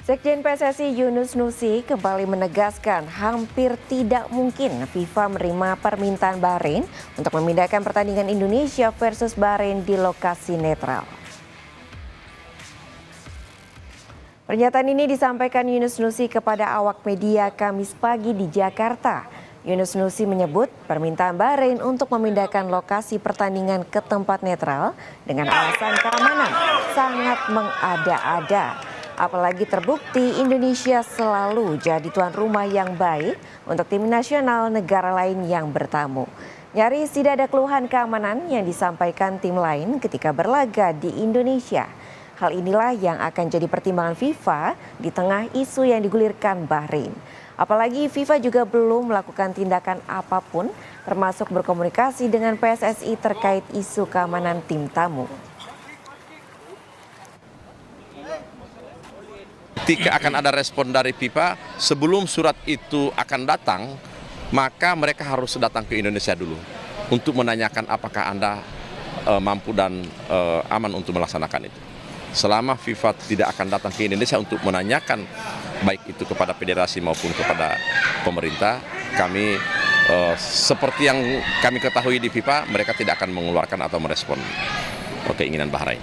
Sekjen PSSI Yunus Nusi kembali menegaskan hampir tidak mungkin FIFA menerima permintaan Bahrain untuk memindahkan pertandingan Indonesia versus Bahrain di lokasi netral. Pernyataan ini disampaikan Yunus Nusi kepada awak media Kamis pagi di Jakarta. Yunus Nusi menyebut permintaan Bahrain untuk memindahkan lokasi pertandingan ke tempat netral dengan alasan keamanan sangat mengada-ada. Apalagi terbukti Indonesia selalu jadi tuan rumah yang baik untuk tim nasional negara lain yang bertamu. Nyaris tidak ada keluhan keamanan yang disampaikan tim lain ketika berlaga di Indonesia. Hal inilah yang akan jadi pertimbangan FIFA di tengah isu yang digulirkan Bahrain. Apalagi FIFA juga belum melakukan tindakan apapun termasuk berkomunikasi dengan PSSI terkait isu keamanan tim tamu. Ketika akan ada respon dari FIFA, sebelum surat itu akan datang, maka mereka harus datang ke Indonesia dulu untuk menanyakan apakah Anda mampu dan aman untuk melaksanakan itu. Selama FIFA tidak akan datang ke Indonesia untuk menanyakan baik itu kepada federasi maupun kepada pemerintah, kami seperti yang kami ketahui di FIFA, mereka tidak akan mengeluarkan atau merespon keinginan Bahrain.